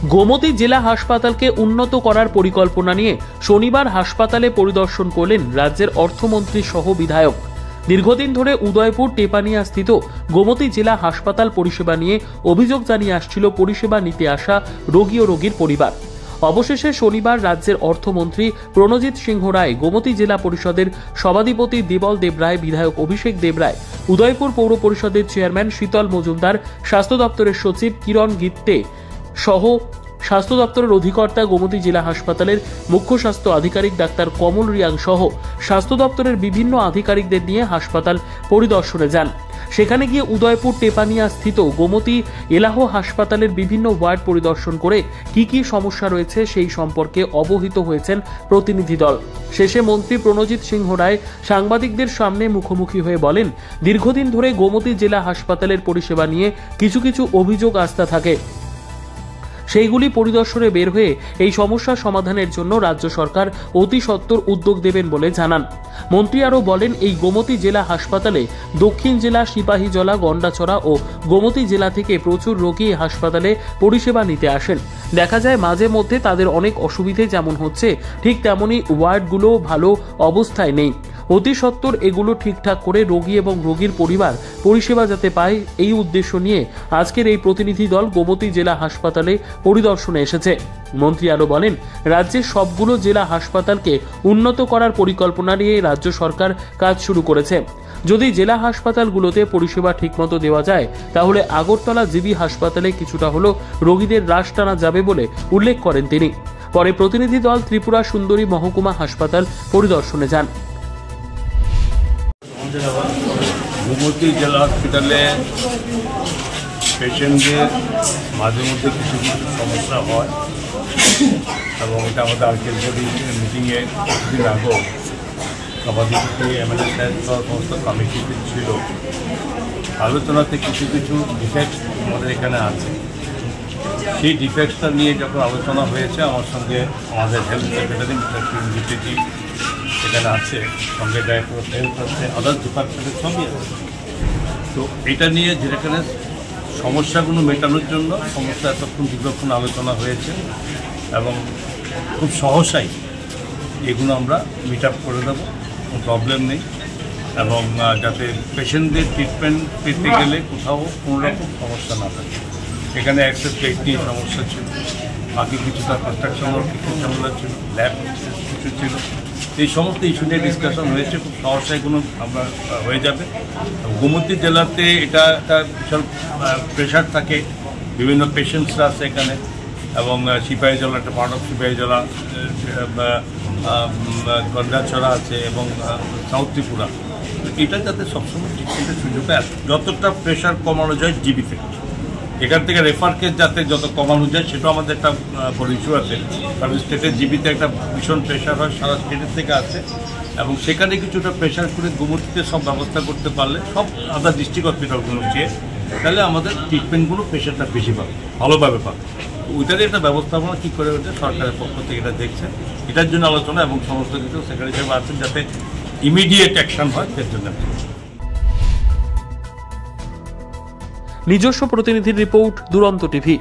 গোমতী জেলা হাসপাতালকে উন্নত করার পরিকল্পনা নিয়ে শনিবার হাসপাতালে পরিদর্শন করলেন রাজ্যের অর্থমন্ত্রী সহ বিধায়ক। দীর্ঘদিন ধরে উদয়পুর টেপানিয়া স্থিত গোমতী জেলা হাসপাতাল পরিষেবা নিয়ে অভিযোগ জানিয়ে আসছিল পরিষেবা নিতে আসা রোগী ও রোগীর পরিবার। অবশেষে শনিবার রাজ্যের অর্থমন্ত্রী প্রণজিৎ সিংহ রায়, গোমতী জেলা পরিষদের সভাধিপতি দেবল দেবরায়, বিধায়ক অভিষেক দেবরায়, উদয়পুর পৌর পরিষদের চেয়ারম্যান শীতল মজুমদার, স্বাস্থ্য দপ্তরের সচিব কিরণ গিত্তে সহ স্বাস্থ্য দপ্তরের অধিকর্তা, গোমতী জেলা হাসপাতালের মুখ্য স্বাস্থ্য আধিকারিক ডাক্তার কমল রিয়াং সহ স্বাস্থ্য দপ্তরের বিভিন্ন আধিকারিকদের নিয়ে হাসপাতাল পরিদর্শনে যান। সেখানে গিয়ে উদয়পুর টেপানিয়া স্থিত গোমতী এলাহ হাসপাতালের বিভিন্ন ওয়ার্ড পরিদর্শন করে কি সমস্যা রয়েছে সেই সম্পর্কে অবহিত হয়েছেন প্রতিনিধি দল। শেষে মন্ত্রী প্রণজিৎ সিংহ রায় সাংবাদিকদের সামনে মুখোমুখি হয়ে বলেন, দীর্ঘদিন ধরে গোমতী জেলা হাসপাতালের পরিষেবা নিয়ে কিছু অভিযোগ আসতে থাকে। সেইগুলি পরিদর্শনে বের হয়ে এই সমস্যার সমাধানের জন্য রাজ্য সরকার অতি সত্বর উদ্যোগ দেবেন বলে জানান। মন্ত্রী আরও বলেন, এই গোমতী জেলা হাসপাতালে দক্ষিণ জেলা, সিপাহীজলা, গন্ডাছড়া ও গোমতী জেলা থেকে প্রচুর রোগী হাসপাতালে পরিষেবা নিতে আসেন। দেখা যায় মাঝে মধ্যে তাদের অনেক অসুবিধে যেমন হচ্ছে, ঠিক তেমনই ওয়ার্ডগুলো ভালো অবস্থায় নেই। অতি সত্বর এগুলো ঠিকঠাক করে রোগী এবং রোগীর পরিবার পরিষেবা যাতে পায়, এই উদ্দেশ্য নিয়ে আজকের এই প্রতিনিধি দল গোমতী জেলা হাসপাতালে পরিদর্শনে এসেছে। মন্ত্রী আরও বলেন, রাজ্যের সবগুলো জেলা হাসপাতালকে উন্নত করার পরিকল্পনা নিয়ে রাজ্য সরকার কাজ শুরু করেছে। যদি জেলা হাসপাতালগুলোতে পরিষেবা ঠিকমতো দেওয়া যায়, তাহলে আগরতলা জিবি হাসপাতালে কিছুটা হলেও রোগীদের রাশ টানা যাবে বলে উল্লেখ করেন তিনি। পরে প্রতিনিধি দল ত্রিপুরা সুন্দরী মহকুমা হাসপাতাল পরিদর্শনে যান। গোমতী জেলা হসপিটালে পেশেন্টদের মাঝে মধ্যে কিছু সমস্যা হয় এবং এটা আমাদের আর্কেলবাড়ি মিটিংয়ে কিছুদিন আগেও সভাধিপতি এমএলএ সাহেব সমস্ত কমিটিতে ছিল। আলোচনাতে কিছু ডিফেক্টস আমাদের এখানে আছে। সেই ডিফেক্টসটা নিয়ে যখন আলোচনা হয়েছে, আমার সঙ্গে আমাদের হেলথ সেক্রেটারি মিস্টার এখানে আছে, সঙ্গে ডাইরেক্টর অফ হেলথ আছে, আদার ডিপার্টমেন্টের সবই আছে। তো এটা নিয়ে যেখানে সমস্যাগুলো মেটানোর জন্য সমস্যা এতক্ষণ দীর্ঘক্ষণ আলোচনা হয়েছে এবং খুব সহসাই এগুলো আমরা মিট আপ করে দেবো, কোনো প্রবলেম নেই। এবং যাতে পেশেন্টদের ট্রিটমেন্ট পেতে গেলে কোথাও কোনোরকম সমস্যা না থাকে। এখানে অ্যাক্সেস বেড নিয়ে সমস্যা ছিল, বাকি কিছুটা কনস্ট্রাকশনাল কিছু ঝামেলা ছিল, ল্যাব কিছু ছিল। এই সমস্ত ইস্যু নিয়ে ডিসকাশন হয়েছে, খুব সহসায় কোনো আমরা হয়ে যাবে। গোমতী জেলাতে এটা একটা বিশাল প্রেশার থাকে, বিভিন্ন পেশেন্টসরা আছে এখানে, এবং সিপাহীজলা একটা পার্ট অফ সিপাহীজলা, গন্ডাছড়া আছে এবং সাউথ ত্রিপুরা। এটা যাতে সবসময় ট্রিটমেন্টের সুযোগ পায়, যতটা প্রেশার কমানো যায় জিবিতে, এখান থেকে রেফার কেস যাতে যত কমানো যায় সেটাও আমাদের একটা বড় ইস্যু আছে। কারণ স্টেটের জিবিতে একটা ভীষণ প্রেশার হয়, সারা স্টেটের থেকে আছে, এবং সেখানে কিছুটা প্রেশার করে গোমতীতে সব ব্যবস্থা করতে পারলে সব আদার ডিস্ট্রিক্ট হসপিটালগুলো চেয়ে, তাহলে আমাদের ট্রিটমেন্টগুলো প্রেশারটা বেশি পাবে, ভালোভাবে পাবে। ওইটারই একটা ব্যবস্থাপনা কী করে ওঠে সরকারের পক্ষ থেকে এটা দেখছে। এটার জন্য আলোচনা এবং সমস্ত কিছু সেক্রেটারি সাহেব আছেন যাতে ইমিডিয়েট অ্যাকশন হয়, সেই জন্য। নিজস্ব প্রতিনিধির রিপোর্ট, দুরন্ত টিভি।